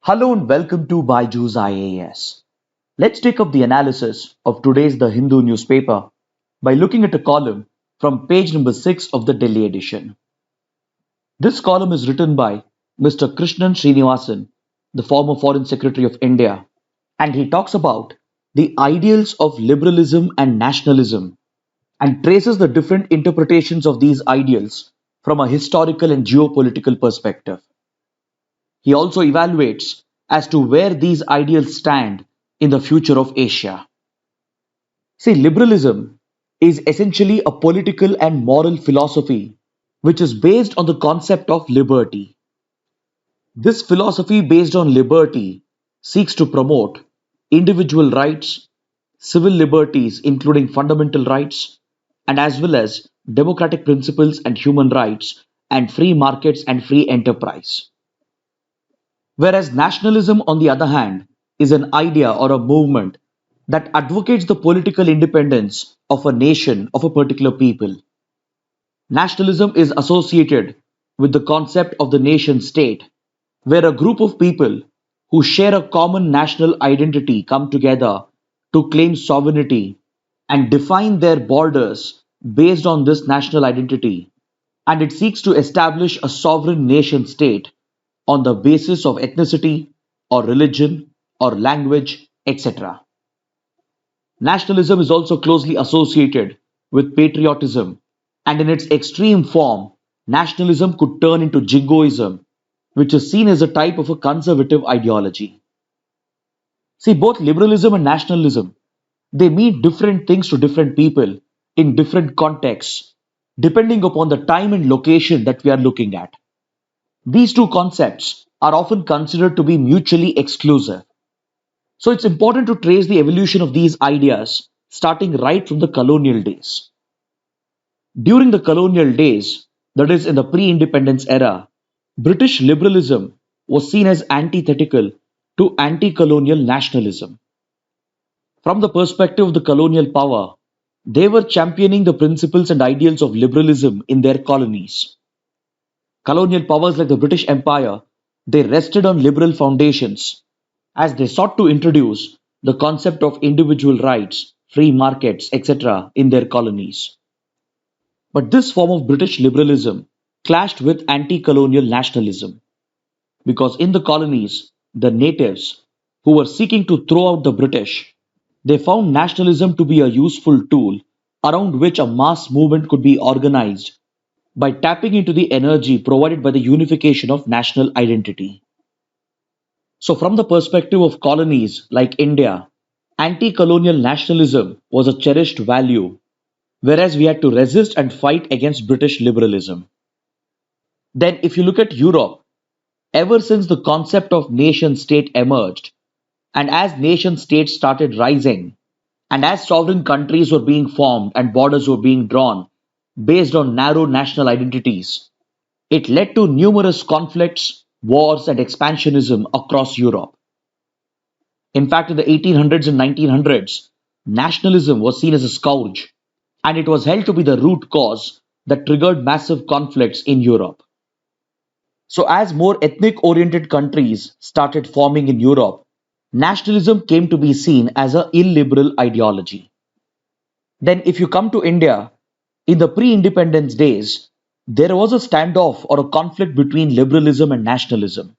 Hello and welcome to Byju's IAS. Let's take up the analysis of today's The Hindu newspaper by looking at a column from page number 6 of the Delhi edition. This column is written by Mr. Krishnan Srinivasan, the former Foreign Secretary of India, and he talks about the ideals of liberalism and nationalism and traces the different interpretations of these ideals from a historical and geopolitical perspective. He also evaluates as to where these ideals stand in the future of Asia. See, liberalism is essentially a political and moral philosophy which is based on the concept of liberty. This philosophy based on liberty seeks to promote individual rights, civil liberties, including fundamental rights, and as well as democratic principles and human rights, and free markets and free enterprise. Whereas nationalism, on the other hand, is an idea or a movement that advocates the political independence of a nation, of a particular people. Nationalism is associated with the concept of the nation state, where a group of people who share a common national identity come together to claim sovereignty and define their borders based on this national identity, and it seeks to establish a sovereign nation state on the basis of ethnicity or religion or language, etc. Nationalism is also closely associated with patriotism, and in its extreme form, nationalism could turn into jingoism, which is seen as a type of a conservative ideology. See, both liberalism and nationalism, they mean different things to different people in different contexts, depending upon the time and location that we are looking at. These two concepts are often considered to be mutually exclusive. So it's important to trace the evolution of these ideas starting right from the colonial days. During the colonial days, that is in the pre-independence era, British liberalism was seen as antithetical to anti-colonial nationalism. From the perspective of the colonial power, they were championing the principles and ideals of liberalism in their colonies. Colonial powers like the British Empire, they rested on liberal foundations as they sought to introduce the concept of individual rights, free markets, etc. in their colonies. But this form of British liberalism clashed with anti-colonial nationalism because in the colonies, the natives who were seeking to throw out the British, they found nationalism to be a useful tool around which a mass movement could be organized by tapping into the energy provided by the unification of national identity. So, from the perspective of colonies like India, anti colonial nationalism was a cherished value, whereas we had to resist and fight against British liberalism. Then, if you look at Europe, ever since the concept of nation state emerged, and as nation states started rising, and as sovereign countries were being formed and borders were being drawn based on narrow national identities, it led to numerous conflicts, wars, and expansionism across Europe. In fact, in the 1800s and 1900s, nationalism was seen as a scourge, and it was held to be the root cause that triggered massive conflicts in Europe. So, as more ethnic oriented countries started forming in Europe, nationalism came to be seen as an illiberal ideology. Then, if you come to India, in the pre independence days, there was a standoff or a conflict between liberalism and nationalism.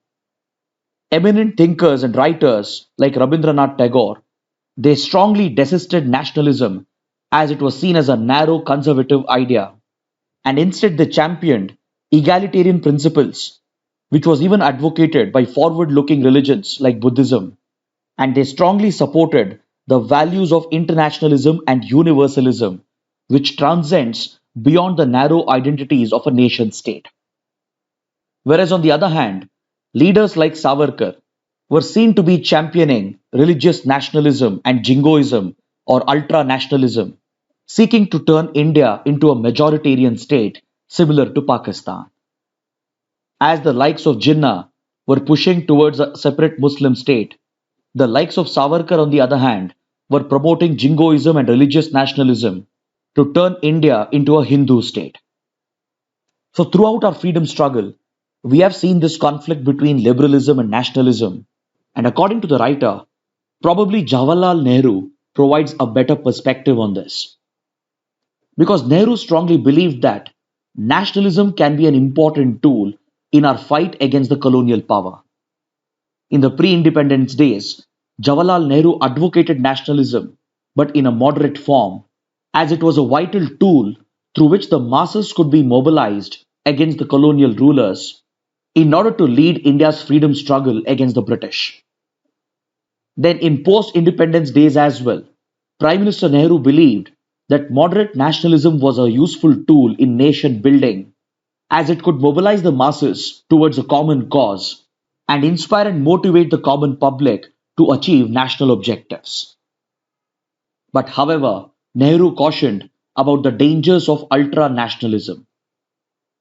Eminent thinkers and writers like Rabindranath Tagore, they strongly desisted nationalism as it was seen as a narrow conservative idea, and instead they championed egalitarian principles, which was even advocated by forward looking religions like Buddhism, and they strongly supported the values of internationalism and universalism, which transcends beyond the narrow identities of a nation state. Whereas, on the other hand, leaders like Savarkar were seen to be championing religious nationalism and jingoism or ultra nationalism, seeking to turn India into a majoritarian state similar to Pakistan. As the likes of Jinnah were pushing towards a separate Muslim state, the likes of Savarkar, on the other hand, were promoting jingoism and religious nationalism to turn India into a Hindu state. So, throughout our freedom struggle, we have seen this conflict between liberalism and nationalism And according to the writer, probably Jawaharlal Nehru provides a better perspective on this. Because Nehru strongly believed that nationalism can be an important tool in our fight against the colonial power. In the pre independence days, Jawaharlal Nehru advocated nationalism, but in a moderate form, as it was a vital tool through which the masses could be mobilized against the colonial rulers in order to lead India's freedom struggle against the British. Then, in post independence days as well, Prime Minister Nehru believed that moderate nationalism was a useful tool in nation building as it could mobilize the masses towards a common cause and inspire and motivate the common public to achieve national objectives. But however, Nehru cautioned about the dangers of ultra nationalism.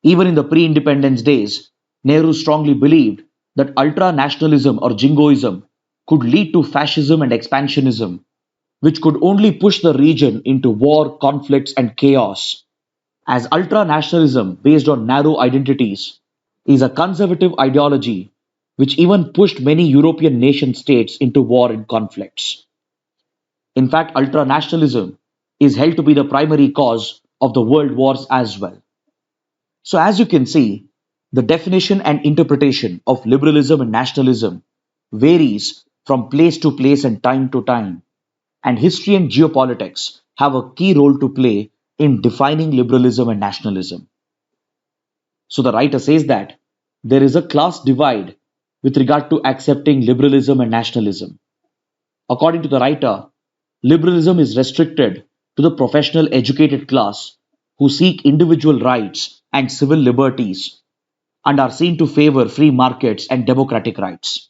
Even in the pre independence days, Nehru strongly believed that ultra nationalism or jingoism could lead to fascism and expansionism, which could only push the region into war, conflicts, and chaos. As ultra nationalism based on narrow identities is a conservative ideology which even pushed many European nation states into war and conflicts. In fact, ultra nationalism is held to be the primary cause of the world wars as well. So, as you can see, the definition and interpretation of liberalism and nationalism varies from place to place and time, and history and geopolitics have a key role to play in defining liberalism and nationalism. So, the writer says that there is a class divide with regard to accepting liberalism and nationalism. According to the writer, liberalism is restricted to the professional educated class who seek individual rights and civil liberties and are seen to favor free markets and democratic rights.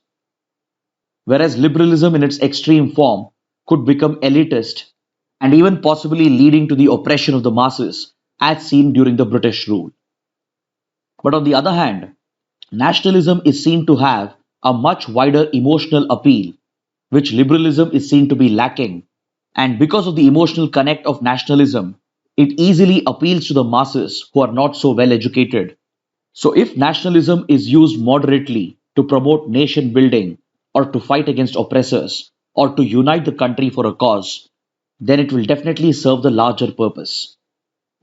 Whereas liberalism in its extreme form could become elitist and even possibly leading to the oppression of the masses as seen during the British rule. But on the other hand, nationalism is seen to have a much wider emotional appeal, which liberalism is seen to be lacking. And because of the emotional connect of nationalism, it easily appeals to the masses who are not so well educated. So, if nationalism is used moderately to promote nation building or to fight against oppressors or to unite the country for a cause, then it will definitely serve the larger purpose.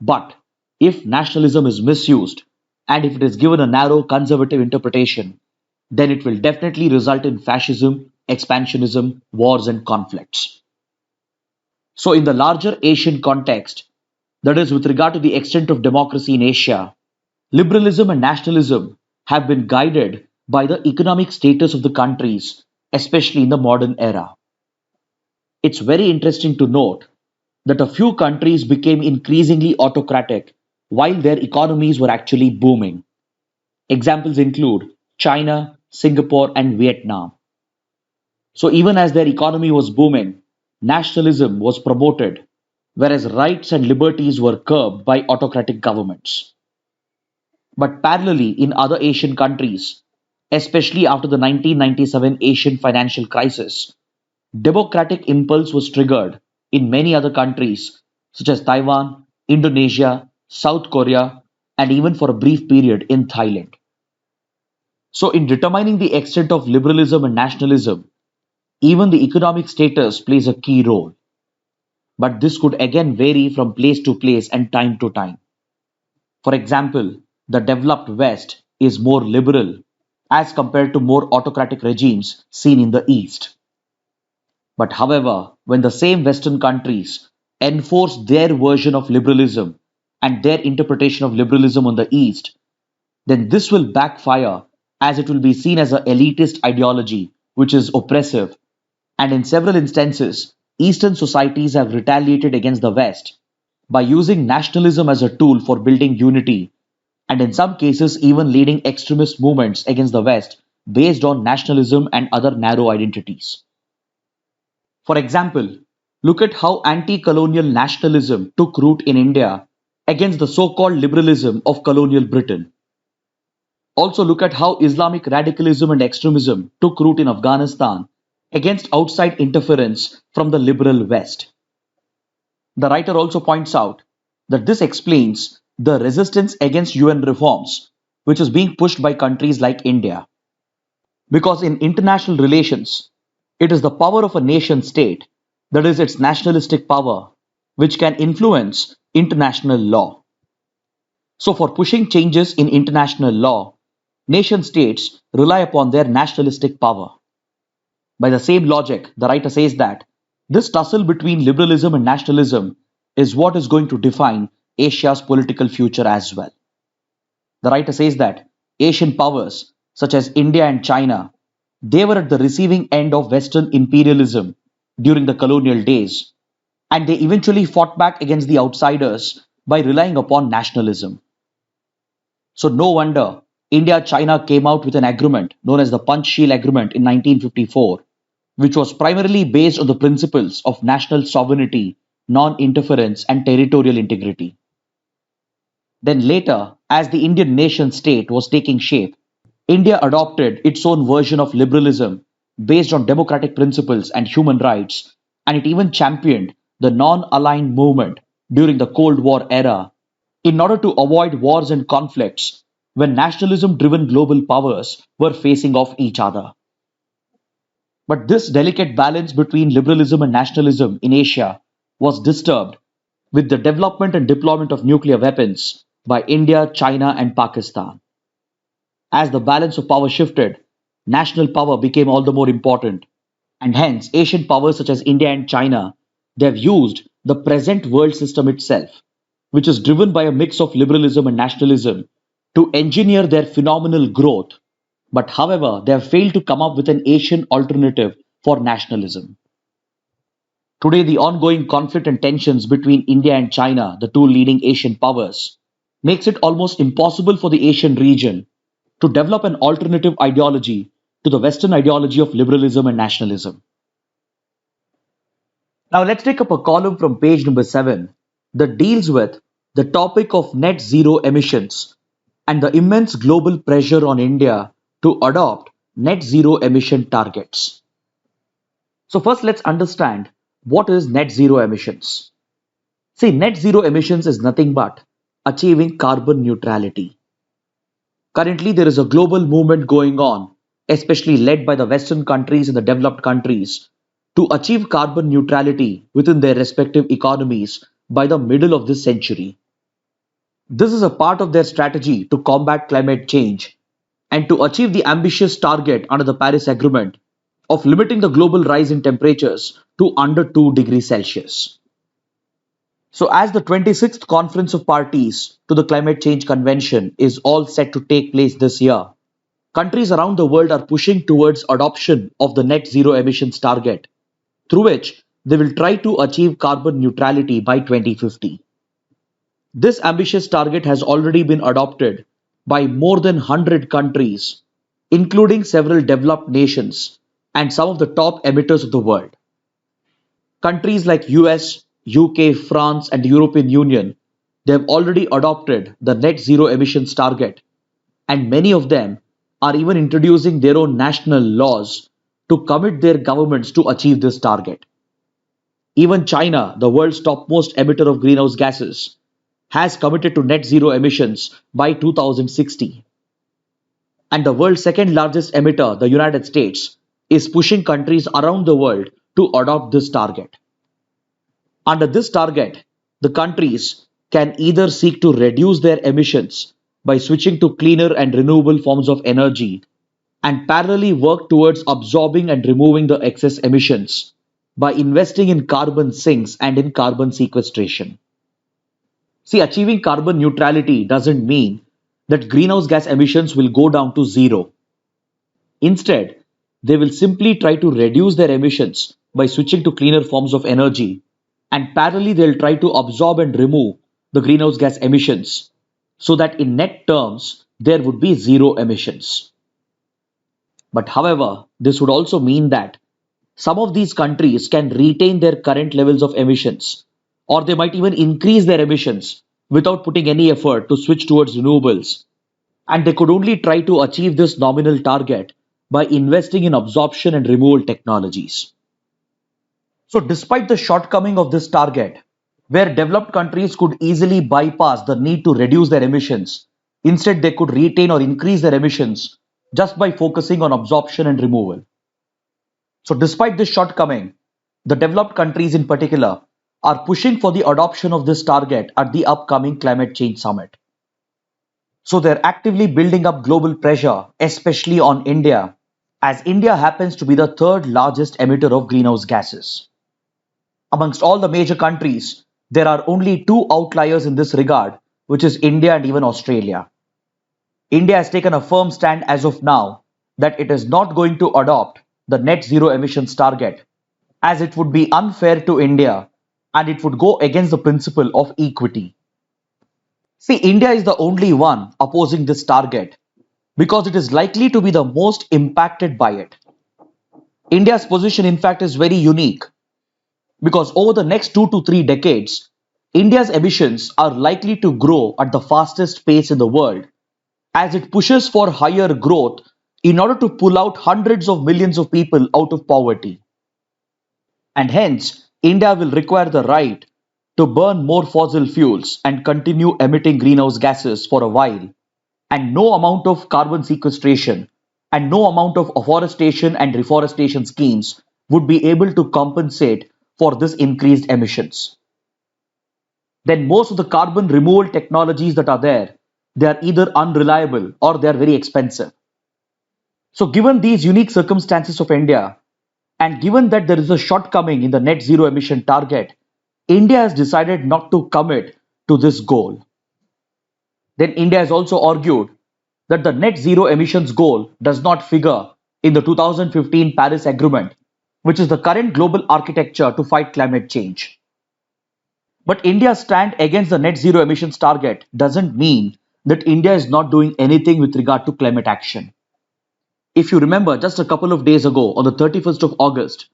But if nationalism is misused and if it is given a narrow conservative interpretation, then it will definitely result in fascism, expansionism, wars, and conflicts. So, in the larger Asian context, that is, with regard to the extent of democracy in Asia, liberalism and nationalism have been guided by the economic status of the countries, especially in the modern era. It's very interesting to note that a few countries became increasingly autocratic while their economies were actually booming. Examples include China, Singapore, and Vietnam. So, even as their economy was booming, nationalism was promoted, whereas rights and liberties were curbed by autocratic governments. But parallelly, in other Asian countries, especially after the 1997 Asian financial crisis, democratic impulse was triggered in many other countries such as Taiwan, Indonesia, South Korea, and even for a brief period in Thailand. So, in determining the extent of liberalism and nationalism, even the economic status plays a key role. But this could again vary from place to place and time to time. For example, the developed West is more liberal as compared to more autocratic regimes seen in the East. But however, when the same Western countries enforce their version of liberalism and their interpretation of liberalism on the East, then this will backfire as it will be seen as an elitist ideology which is oppressive. And in several instances, Eastern societies have retaliated against the West by using nationalism as a tool for building unity, and in some cases, even leading extremist movements against the West based on nationalism and other narrow identities. For example, look at how anti colonial nationalism took root in India against the so called liberalism of colonial Britain. Also, look at how Islamic radicalism and extremism took root in Afghanistan against outside interference from the liberal West. The writer also points out that this explains the resistance against UN reforms, which is being pushed by countries like India. Because in international relations, it is the power of a nation state, that is, its nationalistic power, which can influence international law. So, for pushing changes in international law, nation states rely upon their nationalistic power. By the same logic, the writer says that this tussle between liberalism and nationalism is what is going to define Asia's political future as well. The writer says that Asian powers such as India and China, they were at the receiving end of Western imperialism during the colonial days, and they eventually fought back against the outsiders by relying upon nationalism. So no wonder India-China came out with an agreement known as the Panchsheel Agreement in 1954, which was primarily based on the principles of national sovereignty, non-interference, and territorial integrity. Then later, as the Indian nation state was taking shape, India adopted its own version of liberalism based on democratic principles and human rights, and it even championed the non-aligned movement during the Cold War era in order to avoid wars and conflicts when nationalism driven global powers were facing off each other. But this delicate balance between liberalism and nationalism in Asia was disturbed with the development and deployment of nuclear weapons by India, China, and Pakistan. As the balance of power shifted, national power became all the more important, and hence Asian powers such as India and China, they have used the present world system itself, which is driven by a mix of liberalism and nationalism, to engineer their phenomenal growth. But however, they have failed to come up with an Asian alternative for nationalism. Today, the ongoing conflict and tensions between India and China, the two leading Asian powers, makes it almost impossible for the Asian region to develop an alternative ideology to the Western ideology of liberalism and nationalism. Now, let's take up a column from page number 7 that deals with the topic of net zero emissions and the immense global pressure on India to adopt net zero emission targets. So, first, let's understand what is net zero emissions. See, net zero emissions is nothing but achieving carbon neutrality. Currently, there is a global movement going on, especially led by the Western countries and the developed countries, to achieve carbon neutrality within their respective economies by the middle of this century. This is a part of their strategy to combat climate change and to achieve the ambitious target under the Paris Agreement of limiting the global rise in temperatures to under 2 degrees Celsius. So, as the 26th Conference of Parties to the Climate Change Convention is all set to take place this year, countries around the world are pushing towards adoption of the net zero emissions target, through which they will try to achieve carbon neutrality by 2050. This ambitious target has already been adopted by more than 100 countries, including several developed nations and some of the top emitters of the world. Countries like US, UK, France, and the European Union, they have already adopted the net zero emissions target, and many of them are even introducing their own national laws to commit their governments to achieve this target. Even China, the world's topmost emitter of greenhouse gases, has committed to net zero emissions by 2060. And the world's second largest emitter, the United States, is pushing countries around the world to adopt this target. Under this target, the countries can either seek to reduce their emissions by switching to cleaner and renewable forms of energy and parallelly work towards absorbing and removing the excess emissions by investing in carbon sinks and in carbon sequestration. See, achieving carbon neutrality doesn't mean that greenhouse gas emissions will go down to zero. Instead, they will simply try to reduce their emissions by switching to cleaner forms of energy, and parallelly they'll try to absorb and remove the greenhouse gas emissions so that in net terms there would be zero emissions. But however, this would also mean that some of these countries can retain their current levels of emissions, or they might even increase their emissions without putting any effort to switch towards renewables. And they could only try to achieve this nominal target by investing in absorption and removal technologies. So, despite the shortcoming of this target, where developed countries could easily bypass the need to reduce their emissions, instead, they could retain or increase their emissions just by focusing on absorption and removal. So, despite this shortcoming, the developed countries in particular are pushing for the adoption of this target at the upcoming climate change summit. So, they're actively building up global pressure, especially on India, as India happens to be the third largest emitter of greenhouse gases. Amongst all the major countries, there are only two outliers in this regard, which is India and even Australia. India has taken a firm stand as of now that it is not going to adopt the net zero emissions target, as it would be unfair to India and it would go against the principle of equity. See, India is the only one opposing this target because it is likely to be the most impacted by it. India's position, in fact, is very unique because over the next 2 to 3 decades, India's emissions are likely to grow at the fastest pace in the world as it pushes for higher growth in order to pull out hundreds of millions of people out of poverty. And hence, India will require the right to burn more fossil fuels and continue emitting greenhouse gases for a while, and no amount of carbon sequestration and no amount of afforestation and reforestation schemes would be able to compensate for this increased emissions. Then most of the carbon removal technologies that are there, they are either unreliable or they are very expensive. So given these unique circumstances of India, and given that there is a shortcoming in the net zero emission target, India has decided not to commit to this goal. Then India has also argued that the net zero emissions goal does not figure in the 2015 Paris Agreement, which is the current global architecture to fight climate change. But India's stand against the net zero emissions target doesn't mean that India is not doing anything with regard to climate action. If you remember, just a couple of days ago, on the 31st of August,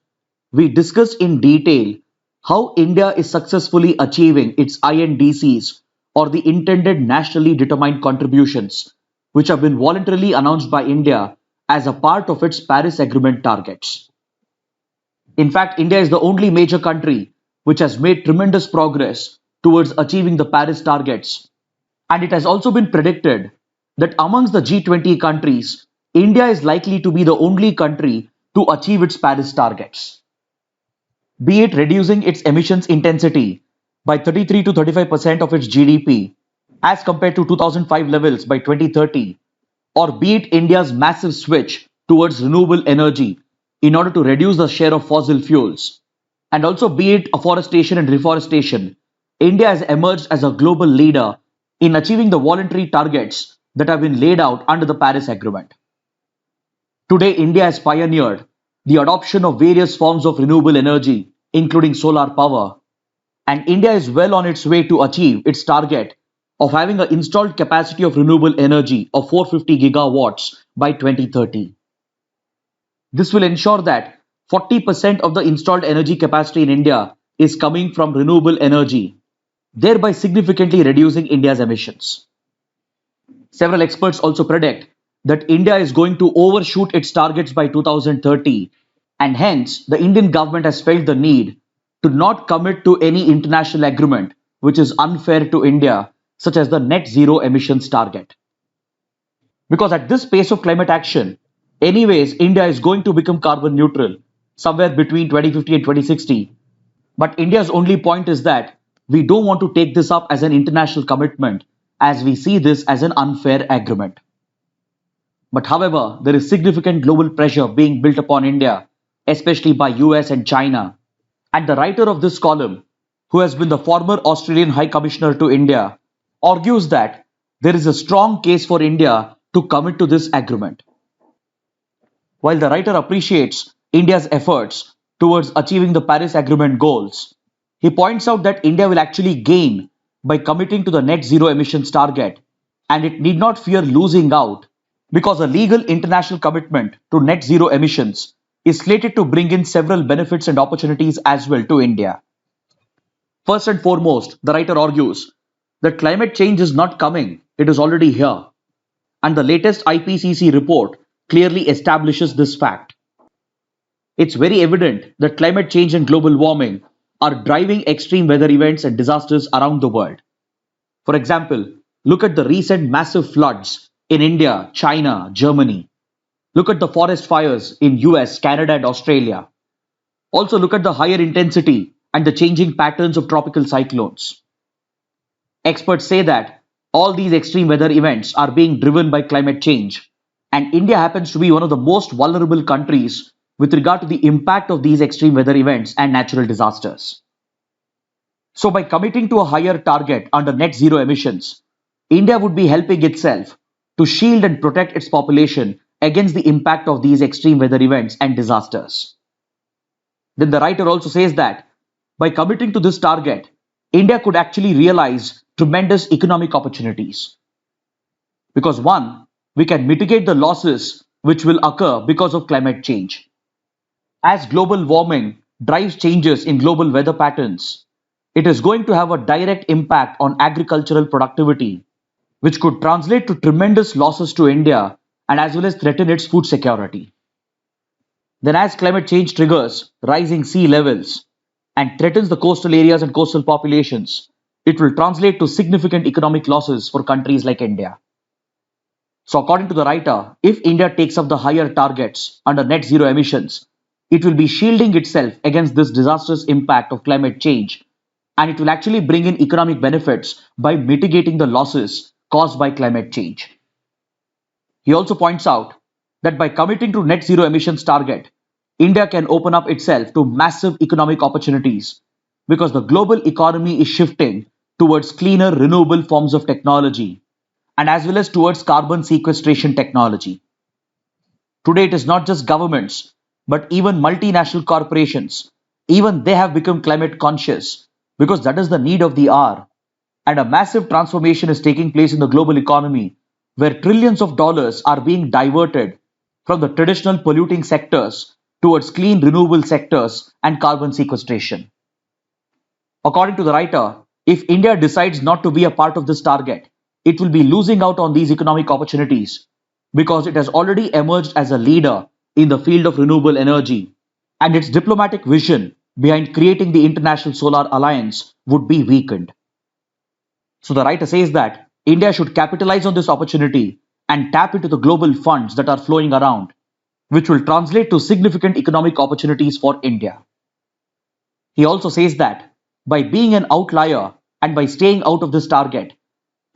we discussed in detail how India is successfully achieving its INDCs, or the intended nationally determined contributions, which have been voluntarily announced by India as a part of its Paris Agreement targets. In fact, India is the only major country which has made tremendous progress towards achieving the Paris targets. And it has also been predicted that amongst the G20 countries, India is likely to be the only country to achieve its Paris targets. Be it reducing its emissions intensity by 33 to 35% of its GDP as compared to 2005 levels by 2030, or be it India's massive switch towards renewable energy in order to reduce the share of fossil fuels, and also be it afforestation and reforestation, India has emerged as a global leader in achieving the voluntary targets that have been laid out under the Paris Agreement. Today, India has pioneered the adoption of various forms of renewable energy, including solar power, and India is well on its way to achieve its target of having an installed capacity of renewable energy of 450 gigawatts by 2030. This will ensure that 40% of the installed energy capacity in India is coming from renewable energy, thereby significantly reducing India's emissions. Several experts also predict that India is going to overshoot its targets by 2030, and hence the Indian government has felt the need to not commit to any international agreement which is unfair to India, such as the net zero emissions target. Because at this pace of climate action, anyways, India is going to become carbon neutral somewhere between 2050 and 2060. But India's only point is that we don't want to take this up as an international commitment, as we see this as an unfair agreement. But however, there is significant global pressure being built upon India, especially by US and China. And the writer of this column, who has been the former Australian High Commissioner to India, argues that there is a strong case for India to commit to this agreement. While the writer appreciates India's efforts towards achieving the Paris Agreement goals, he points out that India will actually gain by committing to the net zero emissions target, and it need not fear losing out because a legal international commitment to net zero emissions is slated to bring in several benefits and opportunities as well to India. First and foremost, the writer argues that climate change is not coming, it is already here. And the latest IPCC report clearly establishes this fact. It's very evident that climate change and global warming are driving extreme weather events and disasters around the world. For example, look at the recent massive floods in India, China, Germany. Look at the forest fires in US, Canada and Australia. Also look at the higher intensity and the changing patterns of tropical cyclones. Experts say that all these extreme weather events are being driven by climate change, and India happens to be one of the most vulnerable countries with regard to the impact of these extreme weather events and natural disasters. So, by committing to a higher target under net zero emissions, India would be helping itself to shield and protect its population against the impact of these extreme weather events and disasters. Then the writer also says that by committing to this target, India could actually realize tremendous economic opportunities. Because one, we can mitigate the losses which will occur because of climate change. As global warming drives changes in global weather patterns, it is going to have a direct impact on agricultural productivity, which could translate to tremendous losses to India and as well as threaten its food security. Then, as climate change triggers rising sea levels and threatens the coastal areas and coastal populations, it will translate to significant economic losses for countries like India. So, according to the writer, if India takes up the higher targets under net zero emissions, it will be shielding itself against this disastrous impact of climate change, and it will actually bring in economic benefits by mitigating the losses caused by climate change. He also points out that by committing to net zero emissions target, India can open up itself to massive economic opportunities because the global economy is shifting towards cleaner renewable forms of technology and as well as towards carbon sequestration technology. Today it is not just governments but even multinational corporations, even they have become climate conscious because that is the need of the hour, and a massive transformation is taking place in the global economy where trillions of dollars are being diverted from the traditional polluting sectors towards clean renewable sectors and carbon sequestration. According to the writer, if India decides not to be a part of this target, it will be losing out on these economic opportunities because it has already emerged as a leader in the field of renewable energy, and its diplomatic vision behind creating the International Solar Alliance would be weakened. So the writer says that India should capitalize on this opportunity and tap into the global funds that are flowing around, which will translate to significant economic opportunities for India. He also says that by being an outlier and by staying out of this target,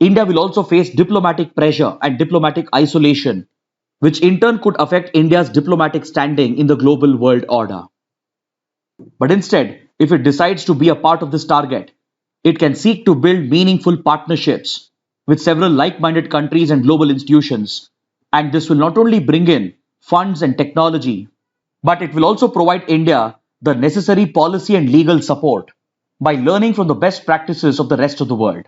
India will also face diplomatic pressure and diplomatic isolation, which in turn could affect India's diplomatic standing in the global world order. But instead, if it decides to be a part of this target, it can seek to build meaningful partnerships with several like-minded countries and global institutions, and this will not only bring in funds and technology, but it will also provide India the necessary policy and legal support by learning from the best practices of the rest of the world.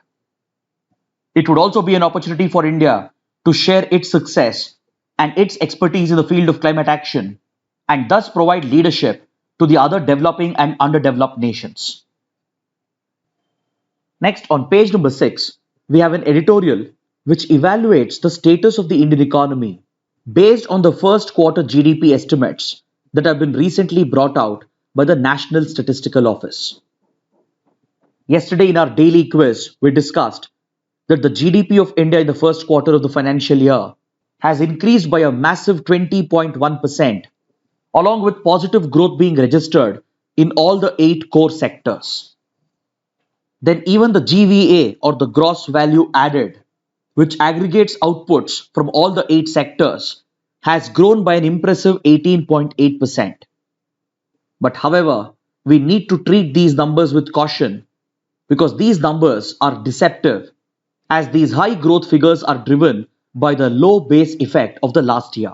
It would also be an opportunity for India to share its success and its expertise in the field of climate action and thus provide leadership to the other developing and underdeveloped nations. Next, on page number 6, we have an editorial which evaluates the status of the Indian economy based on the first quarter GDP estimates that have been recently brought out by the National Statistical Office. Yesterday in our daily quiz, we discussed that the GDP of India in the first quarter of the financial year has increased by a massive 20.1%, along with positive growth being registered in all the 8 core sectors. Then even the GVA, or the gross value added, which aggregates outputs from all the 8 sectors, has grown by an impressive 18.8%. But however, we need to treat these numbers with caution because these numbers are deceptive, as these high growth figures are driven by the low base effect of the last year.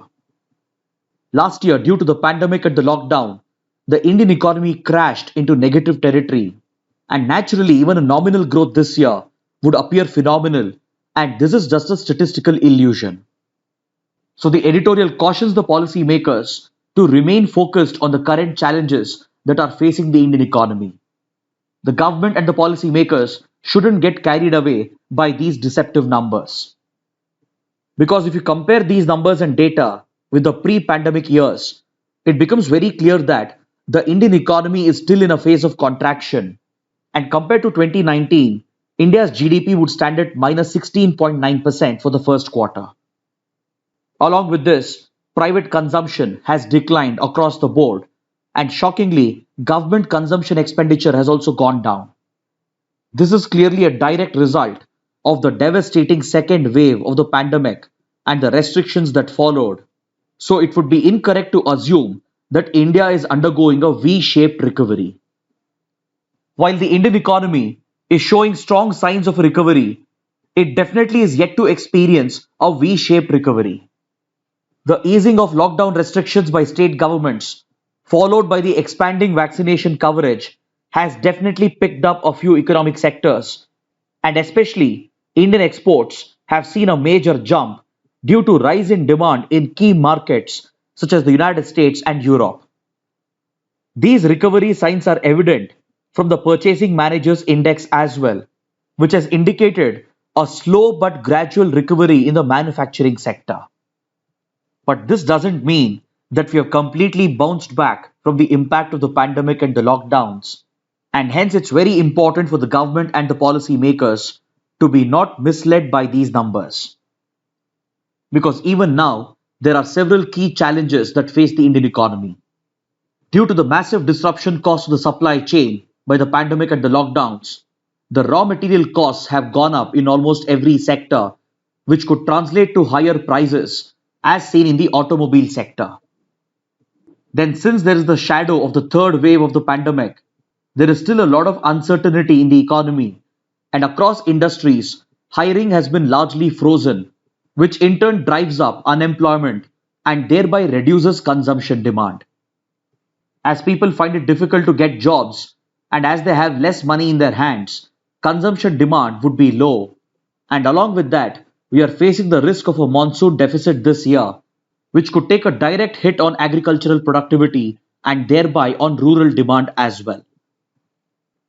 Last year, due to the pandemic and the lockdown, the Indian economy crashed into negative territory, and naturally even a nominal growth this year would appear phenomenal, and this is just a statistical illusion. So the editorial cautions the policymakers to remain focused on the current challenges that are facing the Indian economy. The government and the policymakers shouldn't get carried away by these deceptive numbers. Because if you compare these numbers and data with the pre-pandemic years, it becomes very clear that the Indian economy is still in a phase of contraction. And compared to 2019, India's GDP would stand at minus 16.9% for the first quarter. Along with this, private consumption has declined across the board, and shockingly, government consumption expenditure has also gone down. This is clearly a direct result of the devastating second wave of the pandemic and the restrictions that followed. So it would be incorrect to assume that India is undergoing a V-shaped recovery. While the Indian economy is showing strong signs of recovery, it definitely is yet to experience a V-shaped recovery. The easing of lockdown restrictions by state governments, followed by the expanding vaccination coverage, has definitely picked up a few economic sectors, and especially Indian exports have seen a major jump due to rise in demand in key markets such as the United States and Europe. These recovery signs are evident from the Purchasing Managers Index as well, which has indicated a slow but gradual recovery in the manufacturing sector. But this doesn't mean that we have completely bounced back from the impact of the pandemic and the lockdowns. And hence, it's very important for the government and the policy makers to be not misled by these numbers. Because even now, there are several key challenges that face the Indian economy. Due to the massive disruption caused to the supply chain by the pandemic and the lockdowns, the raw material costs have gone up in almost every sector, which could translate to higher prices as seen in the automobile sector. Then, since there is the shadow of the third wave of the pandemic, there is still a lot of uncertainty in the economy, and across industries, hiring has been largely frozen, which in turn drives up unemployment and thereby reduces consumption demand. As people find it difficult to get jobs, and as they have less money in their hands, consumption demand would be low. And along with that, we are facing the risk of a monsoon deficit this year, which could take a direct hit on agricultural productivity and thereby on rural demand as well.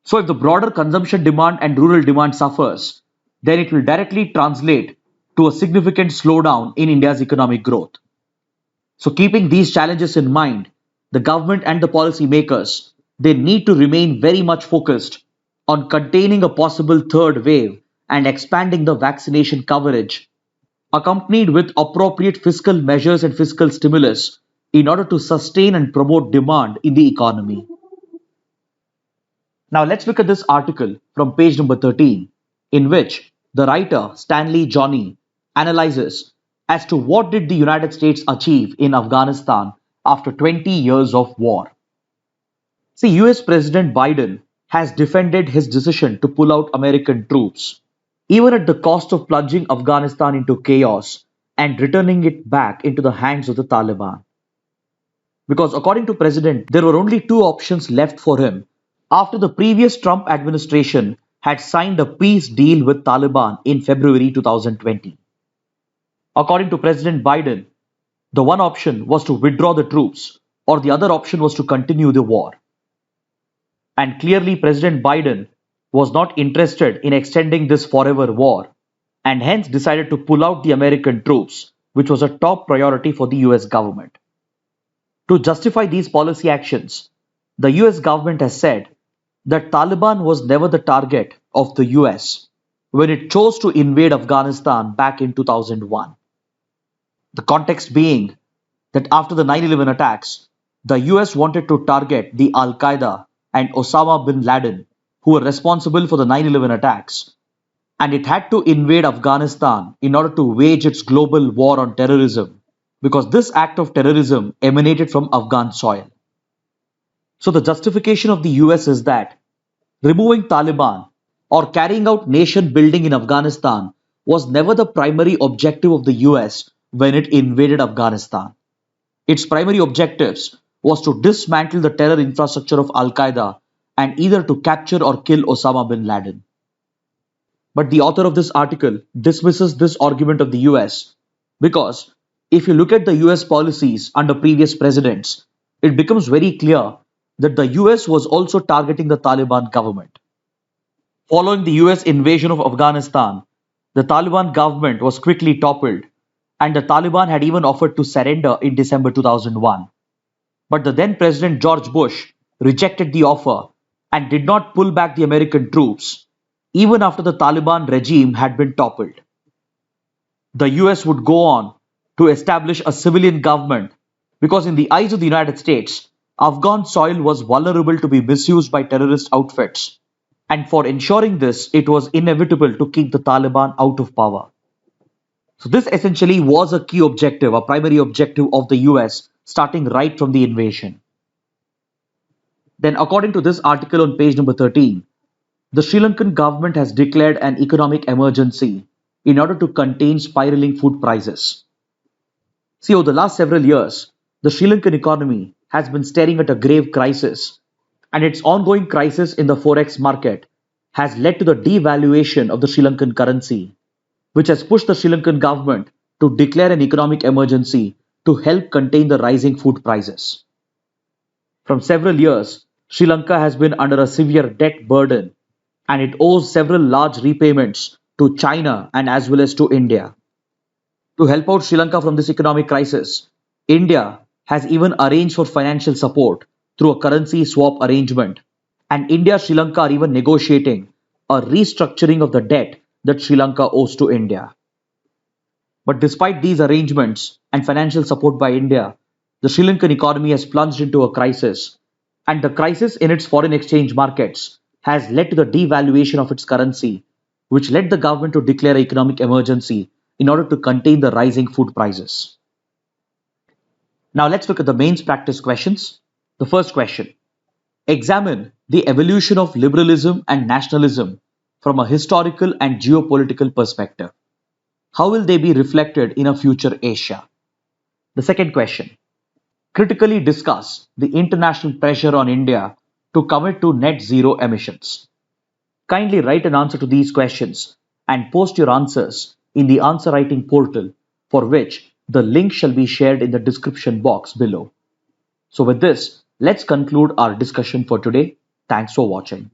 So if the broader consumption demand and rural demand suffers, then it will directly translate to a significant slowdown in India's economic growth. So keeping these challenges in mind, the government and the policy makers, they need to remain very much focused on containing a possible third wave and expanding the vaccination coverage, accompanied with appropriate fiscal measures and fiscal stimulus in order to sustain and promote demand in the economy. Now let's look at this article from page number 13, in which the writer Stanley Johnny analyzes as to what did the United States achieve in Afghanistan after 20 years of war. See, US President Biden has defended his decision to pull out American troops, even at the cost of plunging Afghanistan into chaos and returning it back into the hands of the Taliban. Because according to President, there were only two options left for him after the previous Trump administration had signed a peace deal with Taliban in February 2020. According to President Biden, the one option was to withdraw the troops, or the other option was to continue the war. And clearly, President Biden was not interested in extending this forever war, and hence decided to pull out the American troops, which was a top priority for the US government. To justify these policy actions, the US government has said that Taliban was never the target of the US when it chose to invade Afghanistan back in 2001. The context being that after the 9/11 attacks, the US wanted to target the Al Qaeda and Osama bin Laden, who were responsible for the 9/11 attacks, and it had to invade Afghanistan in order to wage its global war on terrorism, because this act of terrorism emanated from Afghan soil. So the justification of the US is that removing Taliban or carrying out nation building in Afghanistan was never the primary objective of the US when it invaded Afghanistan. Its primary objectives was to dismantle the terror infrastructure of Al Qaeda and either to capture or kill Osama bin Laden. But the author of this article dismisses this argument of the US because if you look at the US policies under previous presidents, it becomes very clear that the US was also targeting the Taliban government. Following the US invasion of Afghanistan, the Taliban government was quickly toppled, and the Taliban had even offered to surrender in December 2001. But the then President George Bush rejected the offer and did not pull back the American troops, even after the Taliban regime had been toppled. The US would go on to establish a civilian government because, in the eyes of the United States, Afghan soil was vulnerable to be misused by terrorist outfits. And for ensuring this, it was inevitable to keep the Taliban out of power. So, this essentially was a key objective, a primary objective of the US, starting right from the invasion. Then, according to this article on page number 13, the Sri Lankan government has declared an economic emergency in order to contain spiraling food prices. See, over the last several years, the Sri Lankan economy has been staring at a grave crisis, and its ongoing crisis in the forex market has led to the devaluation of the Sri Lankan currency, which has pushed the Sri Lankan government to declare an economic emergency to help contain the rising food prices. From several years, Sri Lanka has been under a severe debt burden, and it owes several large repayments to China and as well as to India. To help out Sri Lanka from this economic crisis, India has even arranged for financial support through a currency swap arrangement, and India and Sri Lanka are even negotiating a restructuring of the debt that Sri Lanka owes to India. But despite these arrangements and financial support by India, the Sri Lankan economy has plunged into a crisis, and the crisis in its foreign exchange markets has led to the devaluation of its currency, which led the government to declare an economic emergency in order to contain the rising food prices. Now let's look at the mains practice questions. The first question: examine the evolution of liberalism and nationalism from a historical and geopolitical perspective. How will they be reflected in a future Asia? The second question: critically discuss the international pressure on India to commit to net zero emissions. Kindly write an answer to these questions and post your answers in the answer writing portal, for which the link shall be shared in the description box below. So with this, let's conclude our discussion for today. Thanks for watching.